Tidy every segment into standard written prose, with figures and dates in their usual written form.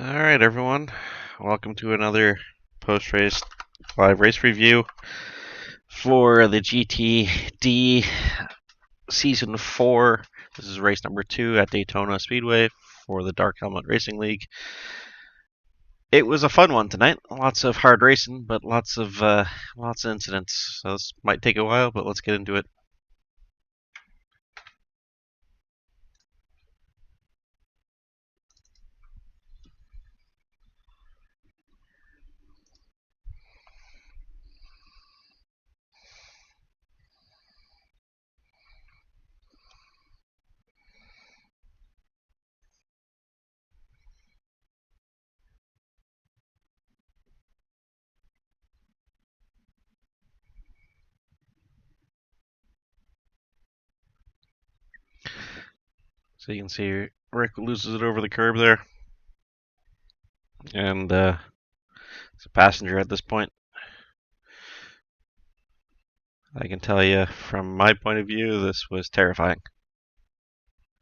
Alright everyone, welcome to another post-race live race review for the GTD Season 4. This is race number 2 at Daytona Speedway for the Dark Helmet Racing League. It was a fun one tonight, lots of hard racing, but lots of incidents, so this might take a while, but let's get into it. So you can see Rick loses it over the curb there, and it's a passenger at this point. I can tell you from my point of view, this was terrifying.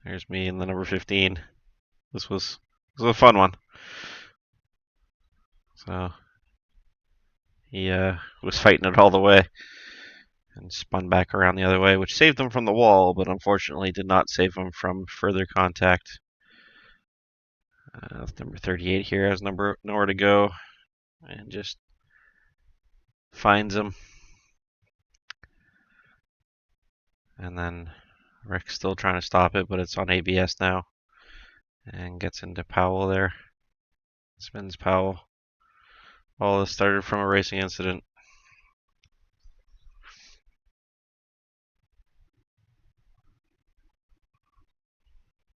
There's me in the number 15. This was a fun one. So he was fighting it all the way and spun back around the other way, which saved him from the wall, but unfortunately did not save him from further contact. Number 38 here has nowhere to go and just finds him. And then Rick's still trying to stop it, but it's on ABS now and gets into Powell there. Spins Powell. All this started from a racing incident.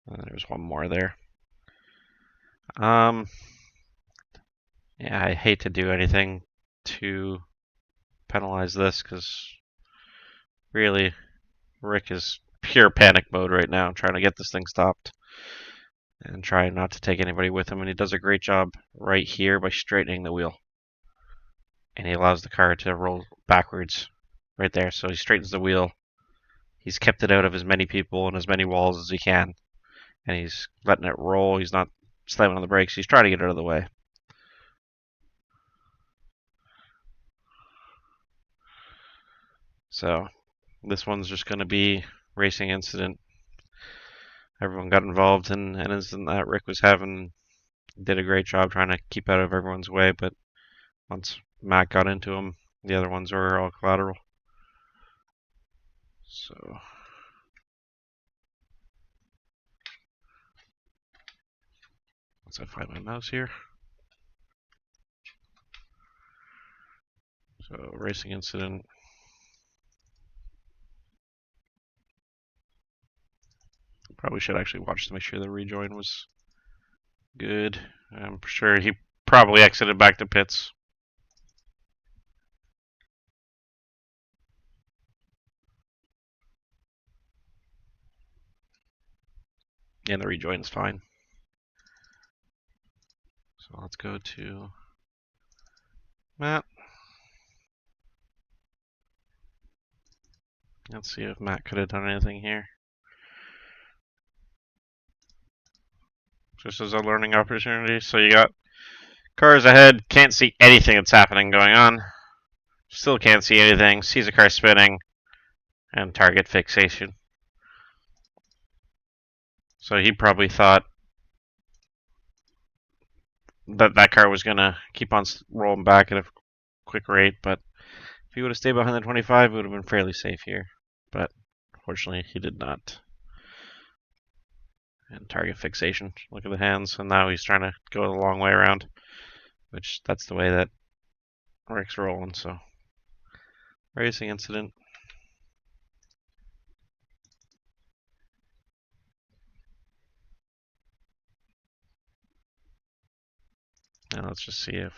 And there's one more there. Yeah, I hate to do anything to penalize this because really Rick is pure panic mode right now, trying to get this thing stopped and trying not to take anybody with him. And he does a great job right here by straightening the wheel. And he allows the car to roll backwards right there. So he straightens the wheel. He's kept it out of as many people and as many walls as he can. And he's letting it roll. He's not slamming on the brakes. He's trying to get it out of the way. So this one's just going to be racing incident. Everyone got involved in an incident that Rick was having. Did a great job trying to keep out of everyone's way, but once Matt got into him, the other ones were all collateral. So once I find my mouse here. So racing incident. Probably should actually watch to make sure the rejoin was good. I'm sure he probably exited back to pits. And the rejoin is fine. So let's go to Matt. Let's see if Matt could have done anything here. Just as a learning opportunity. So you got cars ahead, can't see anything that's happening going on. Still can't see anything, sees a car spinning, and target fixation. So he probably thought that car was going to keep on rolling back at a quick rate, but if he would have stayed behind the 25, it would have been fairly safe here. But fortunately, he did not. And target fixation. Look at the hands, and now he's trying to go the long way around, which that's the way that Rick's rolling. So racing incident. And let's just see if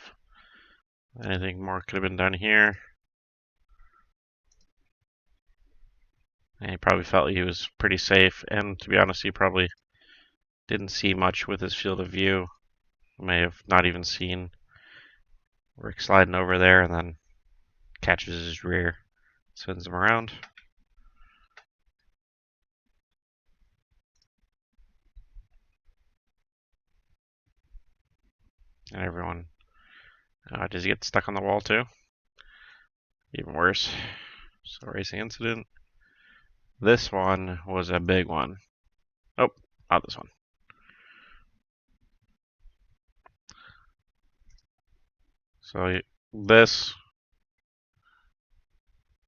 anything more could have been done here. And he probably felt he was pretty safe, and to be honest, he probably didn't see much with his field of view. May have not even seen Rick sliding over there, and then catches his rear, spins him around. And everyone, does he get stuck on the wall too? Even worse. So racing incident. This one was a big one. Oh, not this one. So this,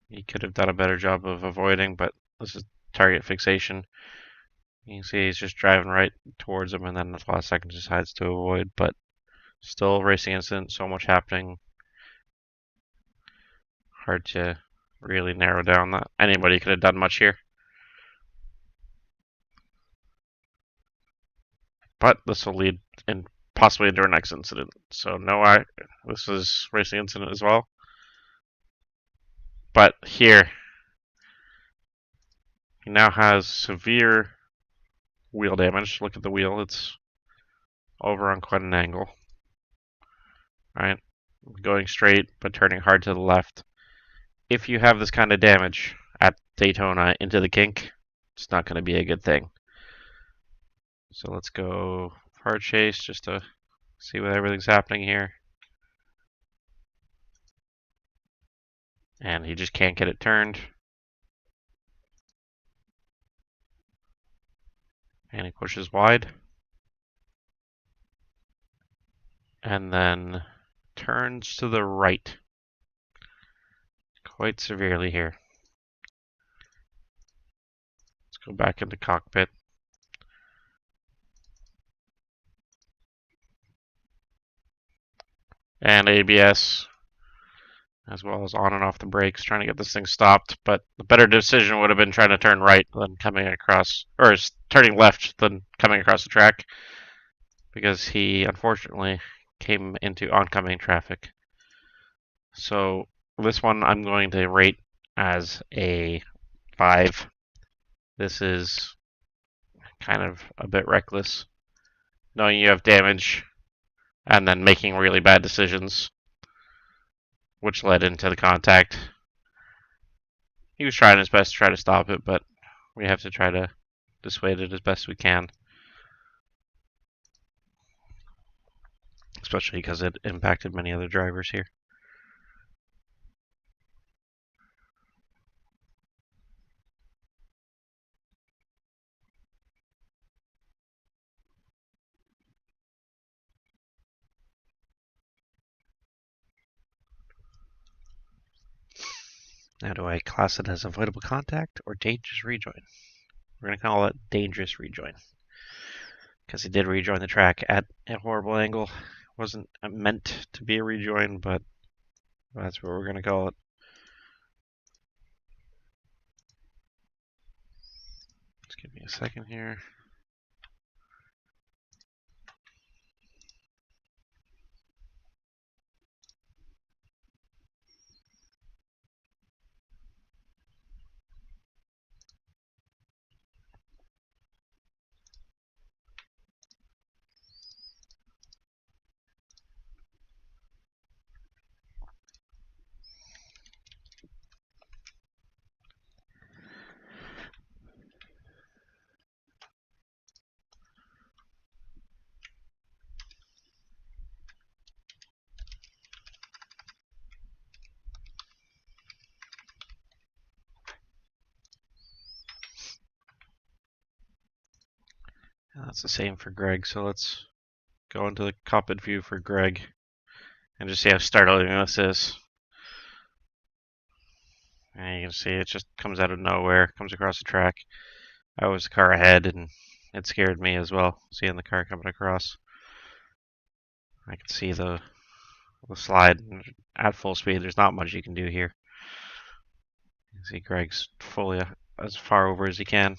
he could have done a better job of avoiding, but this is target fixation. You can see he's just driving right towards him, and then at the last second decides to avoid, but still racing incident, so much happening. Hard to really narrow down that. Anybody could have done much here. But this will lead in possibly into our next incident. So no, this is racing incident as well. But here, he now has severe wheel damage. Look at the wheel, it's over on quite an angle. Right, going straight but turning hard to the left. If you have this kind of damage at Daytona into the kink, it's not going to be a good thing. So let's go hard chase just to see what everything's happening here. And he just can't get it turned. And he pushes wide. And then turns to the right quite severely here. Let's go back into cockpit. And ABS, as well as on and off the brakes, trying to get this thing stopped. But the better decision would have been trying to turn right than coming across, or turning left than coming across the track, because he unfortunately came into oncoming traffic. So this one I'm going to rate as a 5. This is kind of a bit reckless, knowing you have damage and then making really bad decisions, which led into the contact. He was trying his best to try to stop it, but we have to try to dissuade it as best we can, especially because it impacted many other drivers here. Now, do I class it as avoidable contact or dangerous rejoin? We're going to call it dangerous rejoin, because he did rejoin the track at a horrible angle. Wasn't meant to be a rejoin, but that's what we're going to call it. Just give me a second here. And that's the same for Greg, so let's go into the cockpit view for Greg and just see how startling this is. And you can see it just comes out of nowhere, comes across the track. I was the car ahead, and it scared me as well, seeing the car coming across. I can see the slide at full speed. There's not much you can do here. You can see Greg's fully as far over as he can.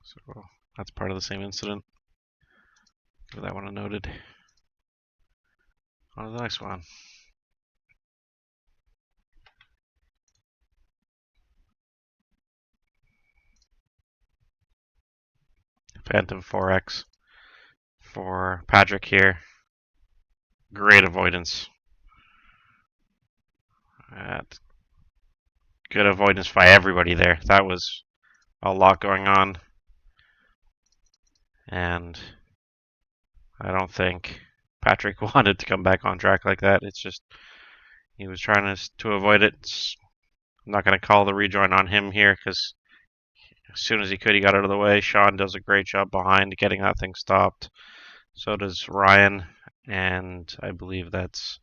So that's part of the same incident. Get that one noted. On to the next one. Phantom 4X for Patrick here. Great avoidance. Good avoidance by everybody there. That was a lot going on, and I don't think Patrick wanted to come back on track like that. It's just he was trying to avoid it. I'm not going to call the rejoin on him here because as soon as he could, he got out of the way. Sean does a great job behind getting that thing stopped. So does Ryan, and I believe that's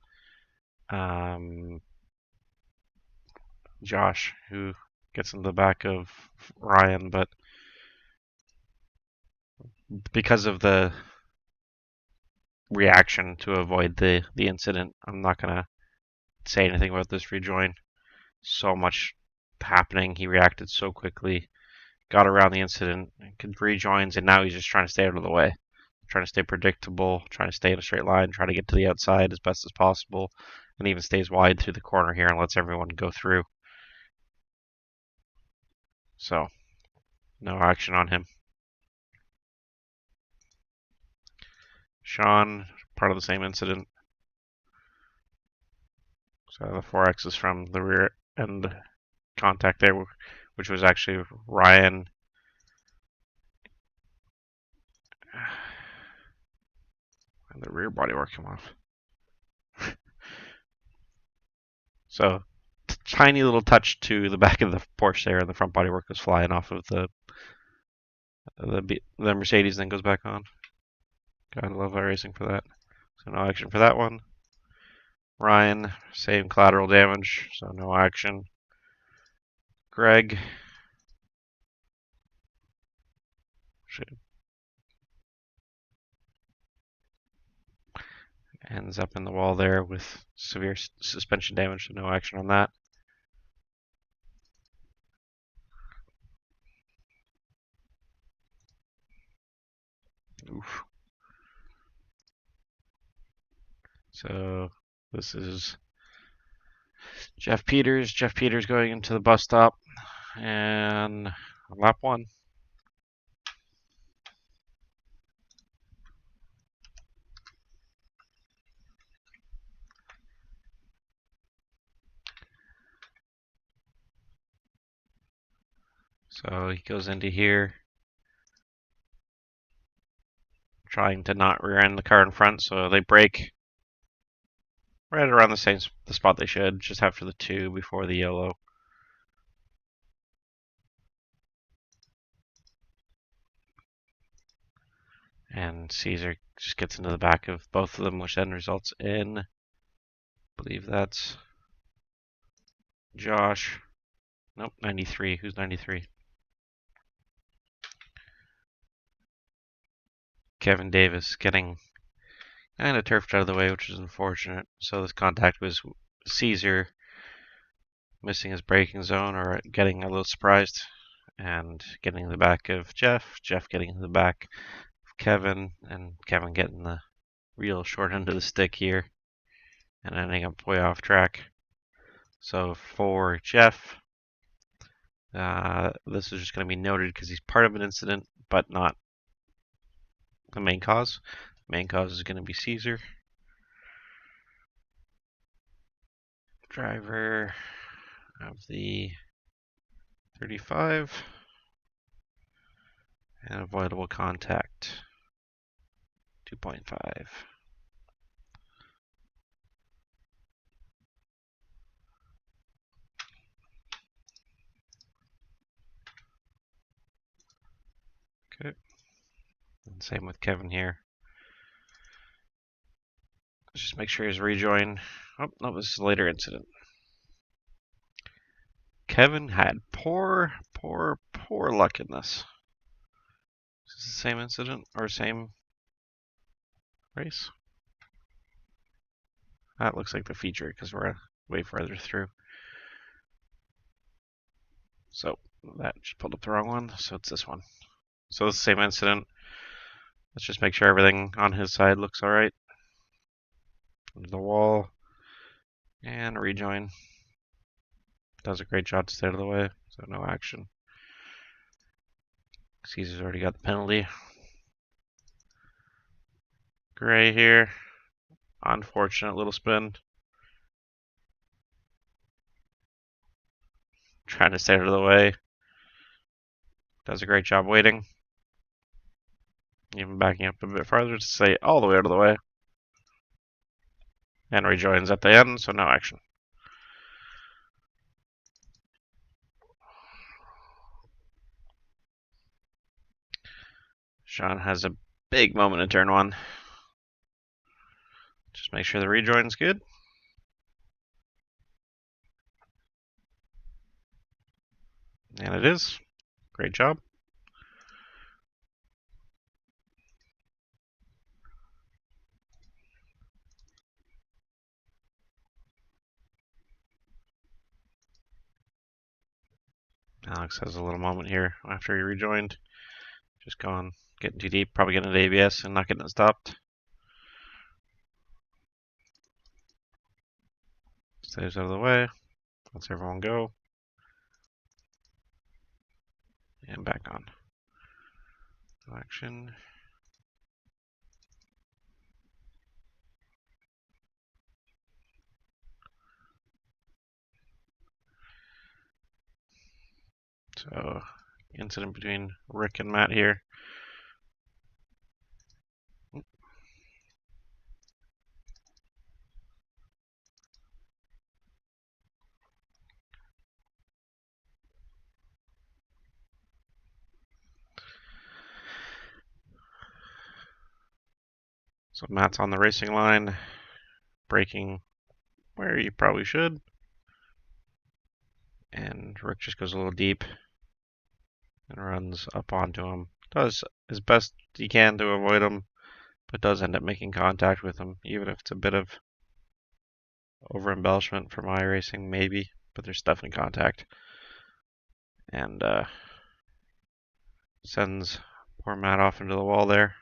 Josh who gets in the back of Ryan, but because of the reaction to avoid the incident, I'm not going to say anything about this rejoin. So much happening. He reacted so quickly, got around the incident, rejoins, and now he's just trying to stay out of the way. Trying to stay predictable, trying to stay in a straight line, trying to get to the outside as best as possible, and even stays wide through the corner here and lets everyone go through. So, no action on him. Sean, part of the same incident. So the 4X is from the rear end contact there, which was actually Ryan. And the rear bodywork came off. So, tiny little touch to the back of the Porsche there, and the front bodywork was flying off of the Mercedes, then goes back on. Gotta love iRacing for that. So no action for that one. Ryan, same collateral damage, so no action. Greg, ends up in the wall there with severe suspension damage, so no action on that. Oof. So this is Jeff Peters. Jeff Peters going into the bus stop, and lap one. So he goes into here, trying to not rear end the car in front, so they brake right around the spot they should, just after the 2 before the yellow. And Caesar just gets into the back of both of them, which then results in, I believe that's Josh. Nope, 93. Who's 93? Kevin Davis getting kind of turfed out of the way, which is unfortunate. So this contact was Caesar missing his braking zone or getting a little surprised and getting in the back of Jeff. Jeff getting in the back of Kevin, and Kevin getting the real short end of the stick here and ending up way off track. So for Jeff, this is just going to be noted because he's part of an incident, but not the main cause. The main cause is going to be Caesar. Driver of the 35 and avoidable contact 2.5. Okay. And same with Kevin here. Let's just make sure his rejoin. Oh, no, this is a later incident. Kevin had poor luck in this. Is this the same incident or same race? That looks like the feature because we're way farther through. So that just pulled up the wrong one, so it's this one. So it's the same incident. Let's just make sure everything on his side looks alright. The wall and rejoin. Does a great job to stay out of the way, so no action. Caesar's already got the penalty. Gray here. Unfortunate little spin. Trying to stay out of the way. Does a great job waiting. Even backing up a bit farther to stay all the way out of the way. And rejoins at the end, so no action. Sean has a big moment in turn 1. Just make sure the rejoin's good. And it is. Great job. Alex has a little moment here after he rejoined. Just going, getting too deep, probably getting into ABS and not getting it stopped. Stays out of the way. Lets everyone go. And back on. No action. So, incident between Rick and Matt here. So Matt's on the racing line, braking where you probably should. And Rick just goes a little deep and runs up onto him. Does his best he can to avoid him, but does end up making contact with him, even if it's a bit of over embellishment from iRacing, maybe, but there's definitely contact. And sends poor Matt off into the wall there.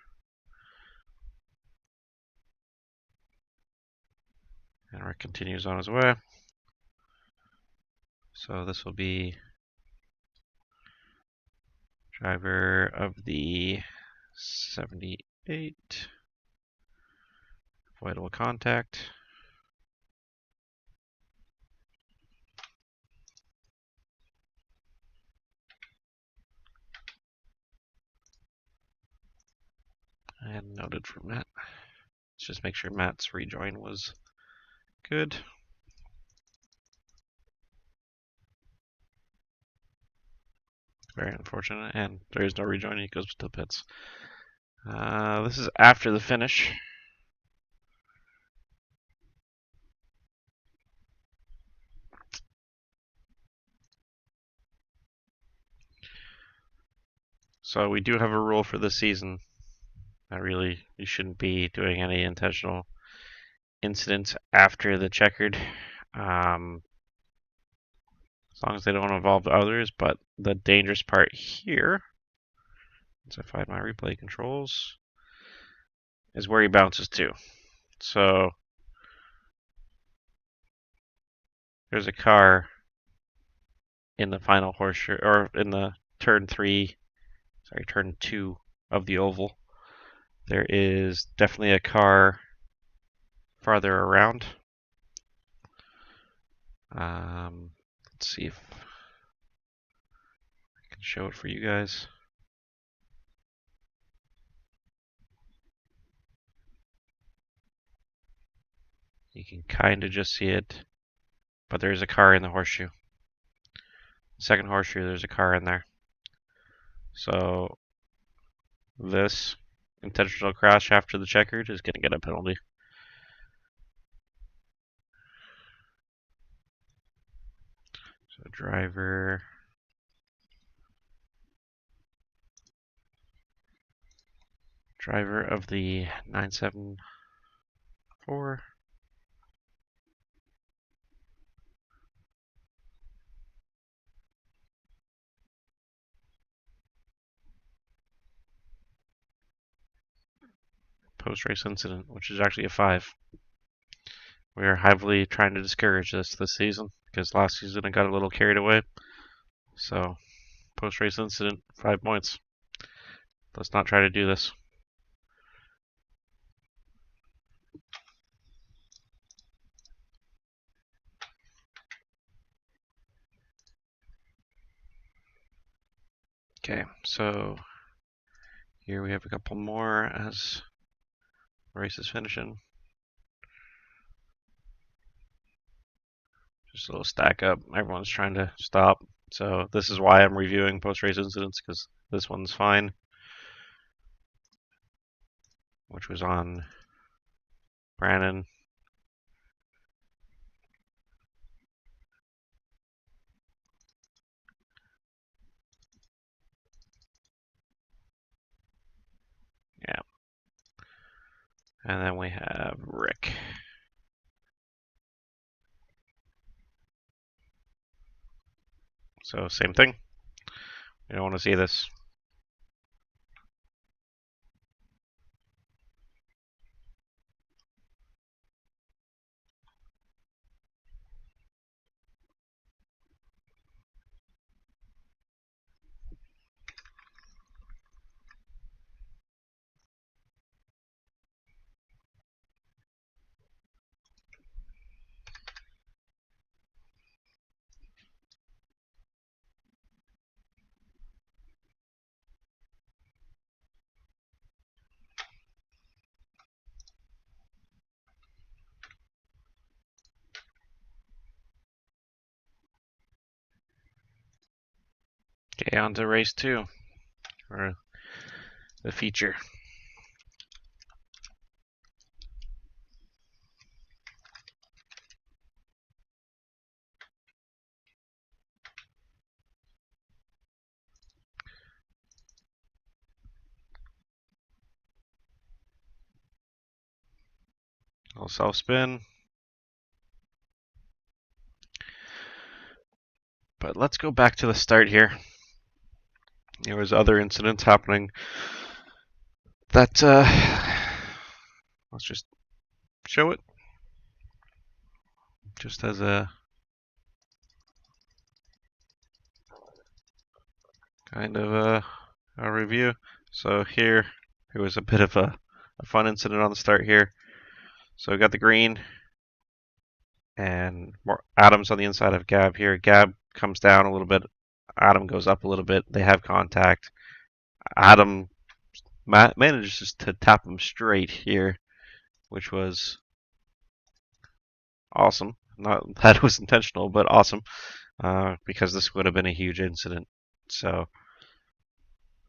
And Rick continues on his way. So this will be driver of the 78. Avoidable contact. And noted for Matt. Let's just make sure Matt's rejoin was good. Very unfortunate, and there is no rejoin. He goes to the pits. This is after the finish. So we do have a rule for this season that really you shouldn't be doing any intentional incidents after the checkered, as long as they don't involve others. But the dangerous part here, once I find my replay controls, is where he bounces to. So there's a car in the final horseshoe, or in the turn 2 of the oval. There is definitely a car farther around. Let's see if I can show it for you guys. You can kind of just see it, but there's a car in the horseshoe. Second horseshoe, there's a car in there. So this intentional crash after the checkered is going to get a penalty. So driver of the 974. Post-race incident, which is actually a 5. We are heavily trying to discourage this season because last season it got a little carried away. So, post-race incident, 5 points. Let's not try to do this. Okay, so here we have a couple more as the race is finishing. Just a little stack up. Everyone's trying to stop. So this is why I'm reviewing post-race incidents, because this one's fine, which was on Brandon. Yeah. And then we have Rick. So same thing. We don't want to see this. Okay, on to race 2, or the feature. I'll self-spin. But let's go back to the start here. There was other incidents happening that, let's just show it. Just as a kind of a review. So here was a bit of a fun incident on the start here. So we got the green, and Adam's on the inside of Gab here. Gab comes down a little bit. Adam goes up a little bit. They have contact. Adam manages to tap him straight here, which was awesome. Not that it was intentional, but awesome, because this would have been a huge incident. So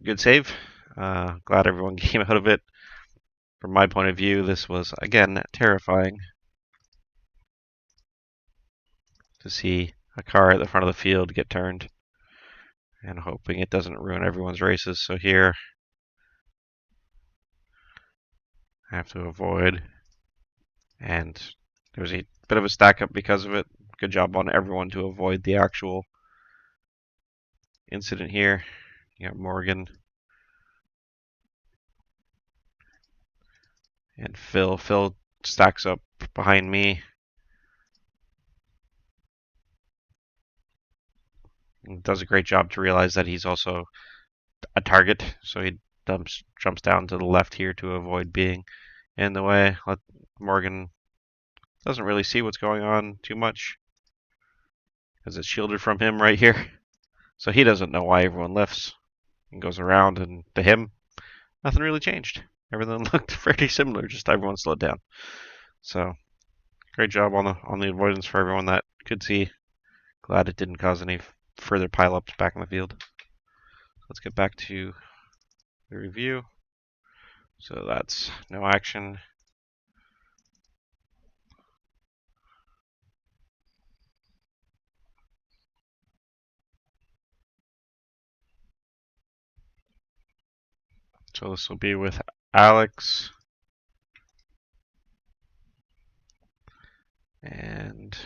good save. Glad everyone came out of it. From my point of view, this was, again, terrifying to see a car at the front of the field get turned, and hoping it doesn't ruin everyone's races. So here, I have to avoid, and there was a bit of a stack up because of it. Good job on everyone to avoid the actual incident here. You got Morgan and Phil. Phil stacks up behind me. And does a great job to realize that he's also a target, so he jumps down to the left here to avoid being in the way. Morgan doesn't really see what's going on too much because it's shielded from him right here. So he doesn't know why everyone lifts and goes around, and to him, nothing really changed. Everything looked pretty similar, just everyone slowed down. So great job on the avoidance for everyone that could see. Glad it didn't cause any further pileups back in the field. Let's get back to the review. So that's no action. So this will be with Alex. And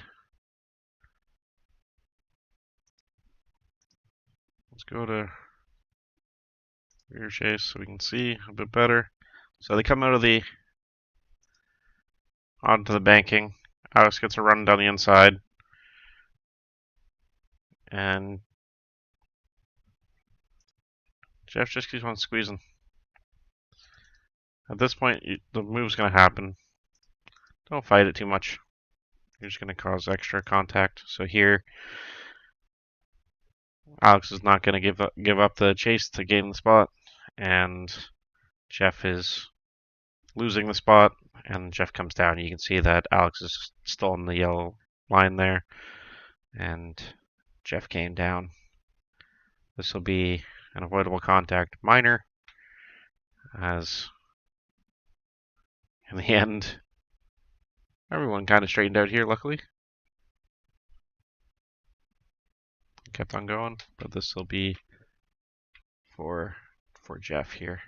let's go to rear chase so we can see a bit better. So they come out of the onto the banking. Alex gets a run down the inside, and Jeff just keeps on squeezing. At this point, the move's going to happen. Don't fight it too much. You're just going to cause extra contact. So here, Alex is not going to give up the chase to gain the spot, and Jeff is losing the spot, and Jeff comes down. You can see that Alex is still on the yellow line there, and Jeff came down. This will be an avoidable contact minor, as in the end, everyone kind of straightened out here, luckily. Kept on going, but this will be for Jeff here.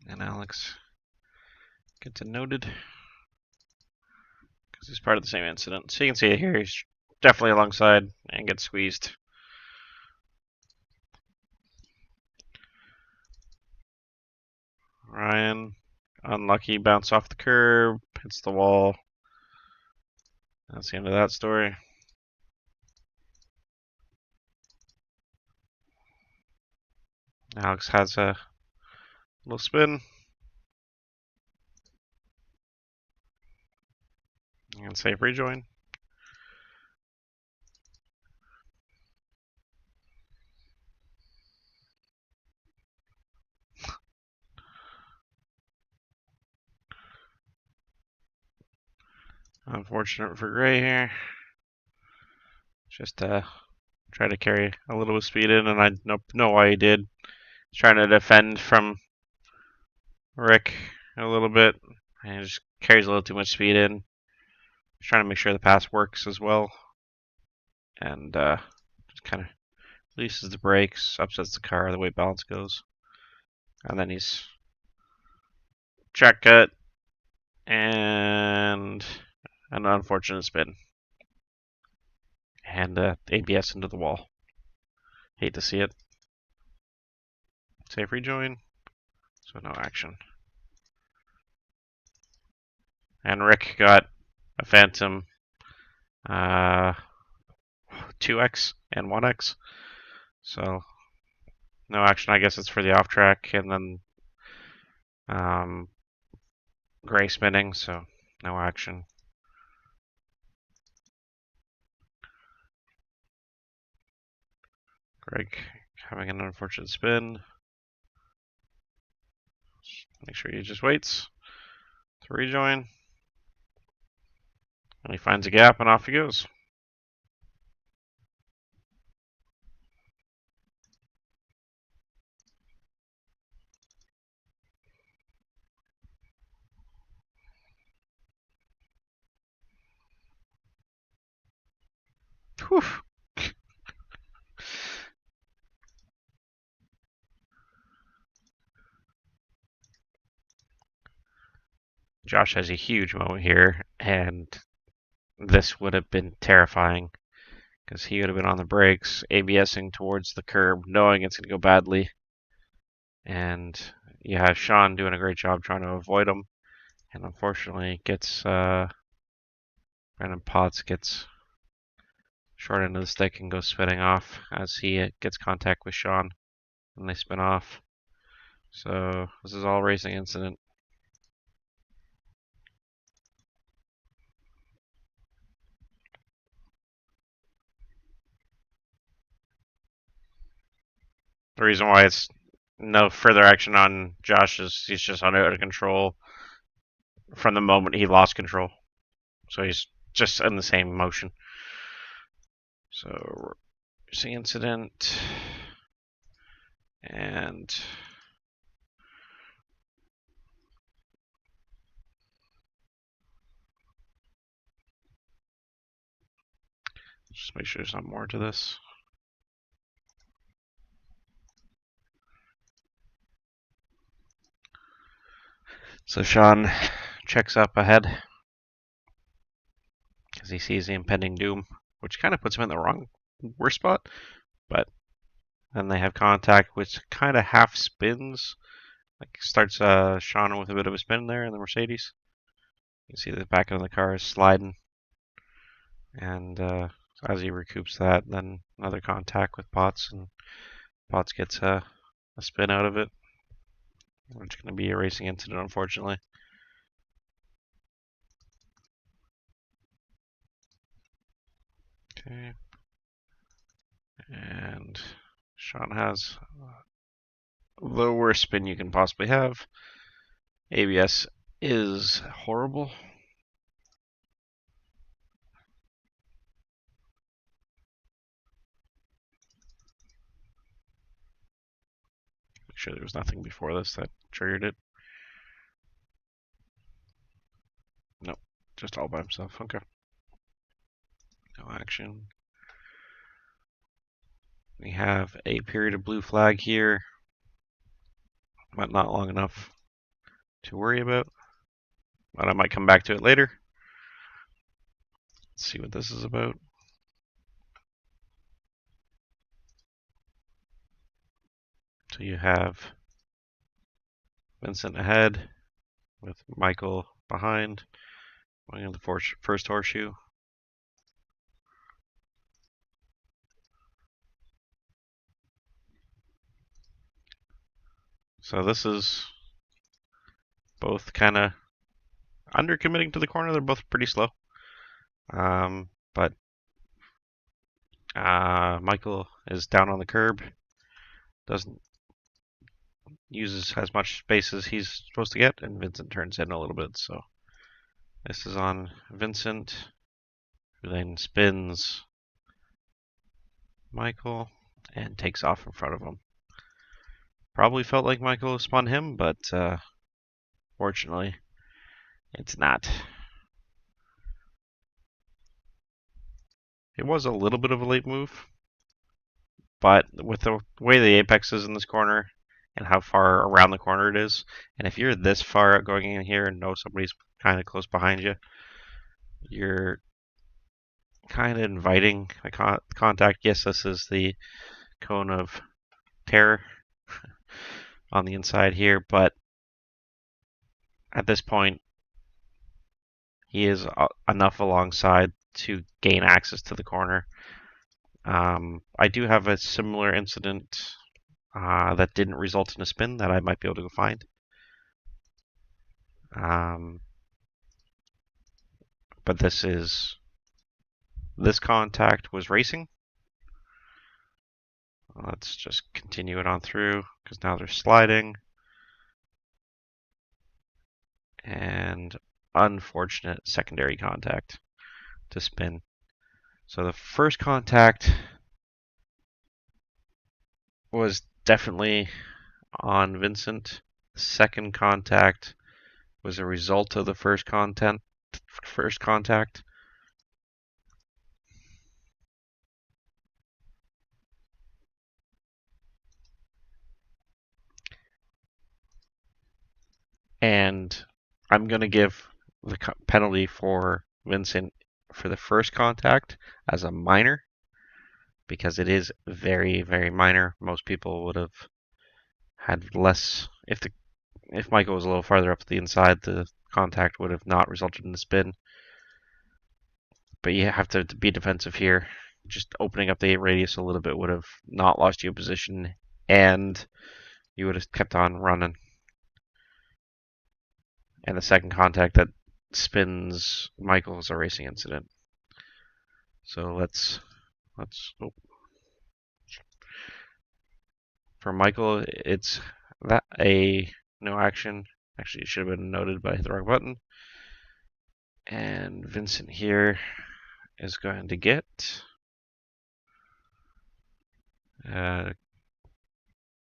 And Alex gets it noted because he's part of the same incident. So you can see it here, he's definitely alongside and gets squeezed. Ryan, unlucky, bounce off the curb, hits the wall. That's the end of that story. Alex has a little spin. And safe rejoin. Unfortunate for Gray here. Just try to carry a little bit of speed in, and I know why he did. He's trying to defend from Rick a little bit, and he just carries a little too much speed in. He's trying to make sure the pass works as well, and just kind of releases the brakes, upsets the car the way balance goes, and then he's track cut and an unfortunate spin. And ABS into the wall. Hate to see it. Safe rejoin. So no action. And Rick got a Phantom 2X and 1X. So no action. I guess it's for the off track. And then Gray spinning. So no action. Greg having an unfortunate spin. Make sure he just waits to rejoin. And he finds a gap and off he goes. Whew. Josh has a huge moment here, and this would have been terrifying because he would have been on the brakes, ABSing towards the curb, knowing it's going to go badly. And you have Sean doing a great job trying to avoid him, and unfortunately gets Brandon Potts gets short end of the stick and goes spinning off as he gets contact with Sean, and they spin off. So this is all racing incident. The reason why it's no further action on Josh is he's just out of control from the moment he lost control. So he's just in the same motion. So racing incident and just make sure there's not more to this. So Sean checks up ahead because he sees the impending doom, which kind of puts him in the worst spot, but Then they have contact, which kind of half spins. Like starts Sean with a bit of a spin there in the Mercedes. You can see the back of the car is sliding. And as he recoups that, then another contact with Potts, and Potts gets a spin out of it. Which is going to be a racing incident, unfortunately. Okay. And Sean has the worst spin you can possibly have. ABS is horrible. Make sure there was nothing before this that triggered it. Nope, just all by himself. Okay. No action. We have a period of blue flag here, but not long enough to worry about. But I might come back to it later. Let's see what this is about. So you have Vincent ahead with Michael behind, going in the first horseshoe. So this is both kind of undercommitting to the corner. They're both pretty slow. But Michael is down on the curb, doesn't uses as much space as he's supposed to get, and Vincent turns in a little bit. So this is on Vincent, who then spins Michael and takes off in front of him. Probably felt like Michael spun him, but fortunately, it's not. It was a little bit of a late move, but with the way the apex is in this corner and how far around the corner it is, and if you're this far out going in here and know somebody's kind of close behind you, you're kind of inviting a contact. Yes, this is the cone of terror on the inside here, but at this point, he is enough alongside to gain access to the corner. I do have a similar incident that didn't result in a spin that I might be able to go find. But this contact was racing. Let's just continue it on through because now they're sliding. And unfortunate secondary contact to spin. So the first contact was definitely on Vincent. The second contact was a result of the first contact. And I'm going to give the penalty for Vincent for the first contact as a minor because it is very, very minor. Most people would have had less. If Michael was a little farther up the inside, the contact would have not resulted in a spin. But you have to be defensive here. Just opening up the radius a little bit would have not lost you a position, and you would have kept on running. And the second contact that spins Michael is a racing incident. So let's oh. For Michael, it's that a no action. Actually, it should have been noted, but I hit the wrong button. And Vincent here is going to get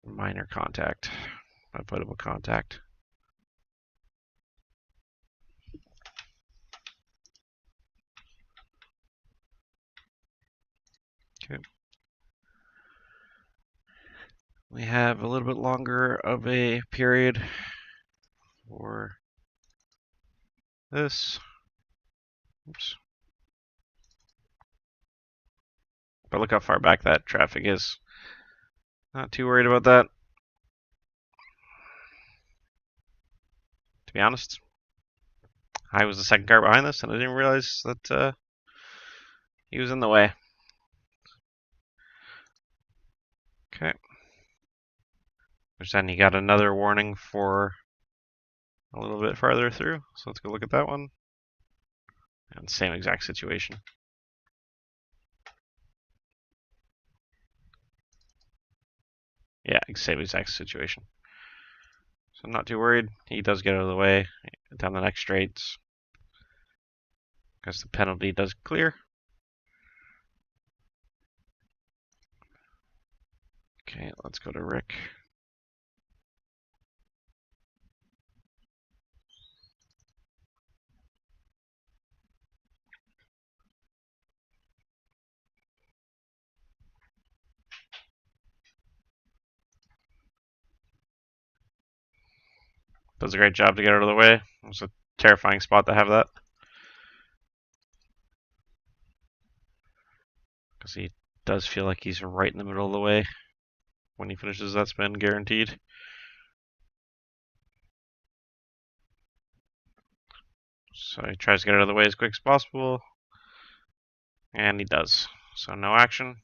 minor contact, avoidable contact. Okay. We have a little bit longer of a period for this. Oops. But look how far back that traffic is. Not too worried about that, to be honest. I was the second car behind this, and I didn't realize that he was in the way. Okay. Then he got another warning for a little bit farther through, so let's go look at that one. And same exact situation. Yeah, same exact situation. So I'm not too worried. He does get out of the way down the next straights, because the penalty does clear. Okay, let's go to Rick. Does a great job to get out of the way. It was a terrifying spot to have that, because he does feel like he's right in the middle of the way when he finishes that spin, guaranteed. So he tries to get out of the way as quick as possible, and he does. So no action.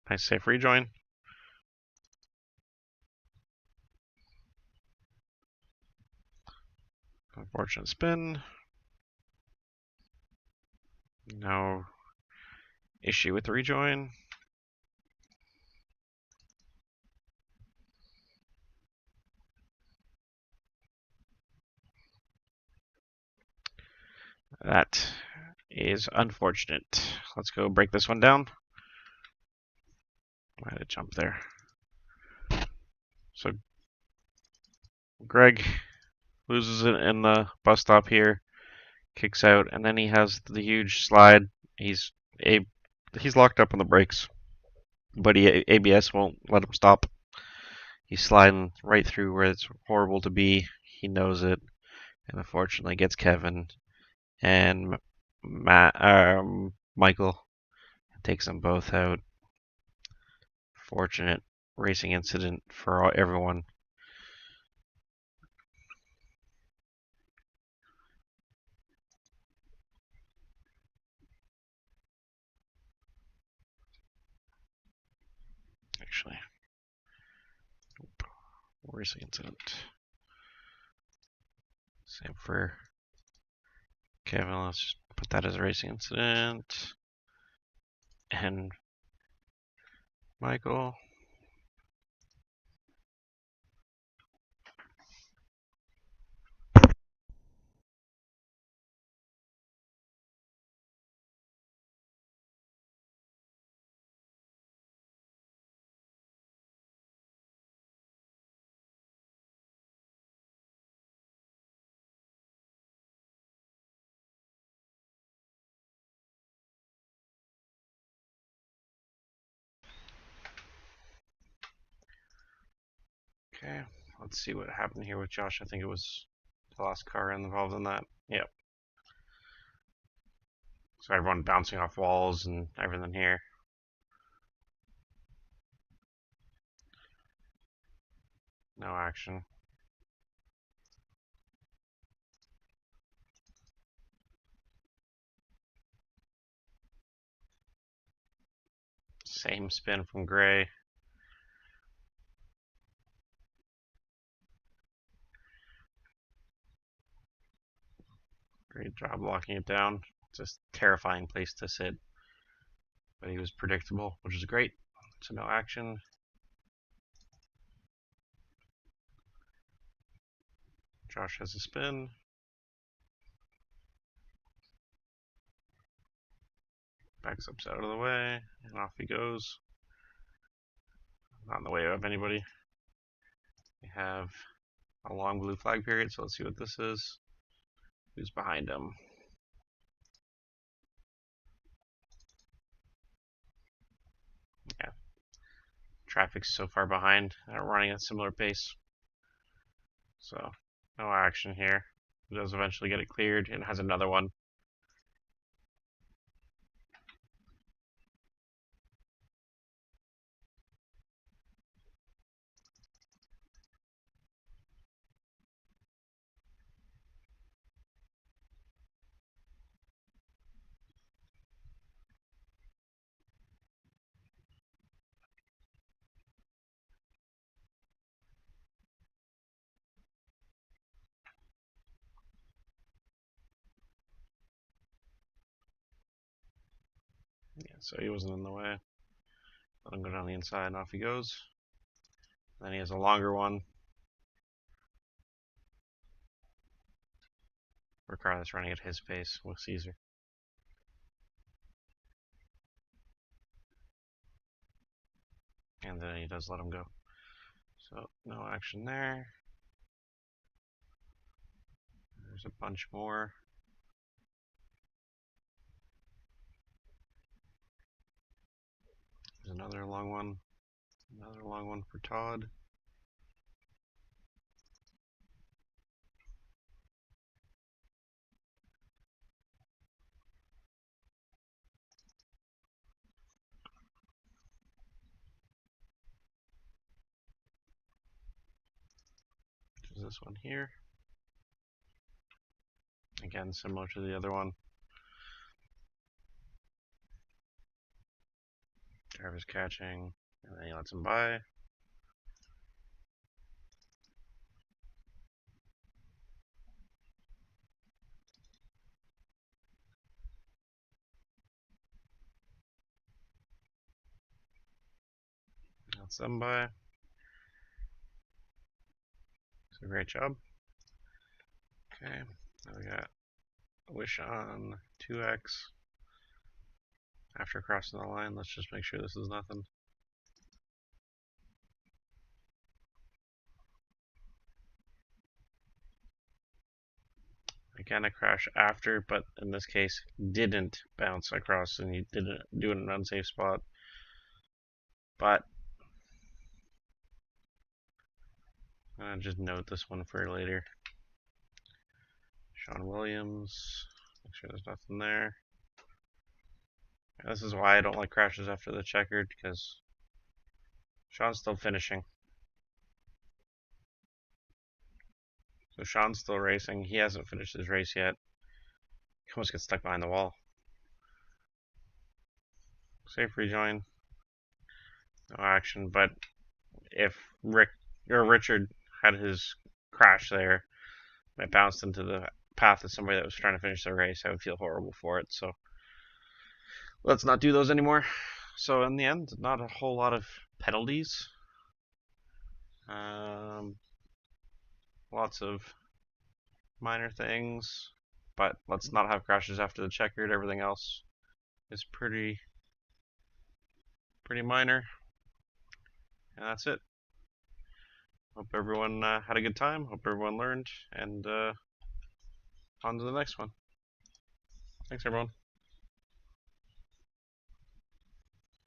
Nice safe rejoin. Unfortunate spin. No issue with the rejoin. That is unfortunate. Let's go break this one down. I had to jump there. So Greg loses it in the bus stop here, kicks out, and then he has the huge slide. He's locked up on the brakes, but ABS won't let him stop. He's sliding right through where it's horrible to be. He knows it, and unfortunately gets Kevin and Michael, takes them both out. Fortunate racing incident for everyone. Actually, nope. Racing incident. Same for Kevin. Let's just put that as a racing incident. And Michael. Okay, let's see what happened here with Josh. I think it was the last car involved in that. Yep. So everyone bouncing off walls and everything here. No action. Same spin from Gray. Great job locking it down. Just terrifying place to sit. But he was predictable, which is great. So no action. Josh has a spin. Backs up out of the way, and off he goes. Not in the way of anybody. We have a long blue flag period, so let's see what this is. Who's behind him? Yeah. Traffic's so far behind. They're running at a similar pace. So, no action here. It does eventually get it cleared and has another one. so he wasn't in the way. Let him go down the inside, and off he goes. Then he has a longer one for a car that's running at his pace with Caesar. And then he does let him go. So no action there. There's a bunch more. There's another long one. Another long one for Todd. Which is this one here. Again, similar to the other one. Driver's catching, and then he lets him by. Lets them by. So great job. Okay, now we got Wish on 2x. After crossing the line, let's just make sure this is nothing. Again, a crash after, but in this case, didn't bounce across and you didn't do it in an unsafe spot. But I'm gonna just note this one for later. Sean Williams, make sure there's nothing there. This is why I don't like crashes after the checkered, because Sean's still finishing. So Sean's still racing. He hasn't finished his race yet. He almost gets stuck behind the wall. Safe rejoin. No action, but if Richard had his crash there, and it bounced into the path of somebody that was trying to finish the race, I would feel horrible for it. So let's not do those anymore. So in the end, not a whole lot of penalties. Lots of minor things, but let's not have crashes after the checkered. Everything else is pretty minor, and that's it. Hope everyone had a good time. Hope everyone learned, and on to the next one. Thanks, everyone.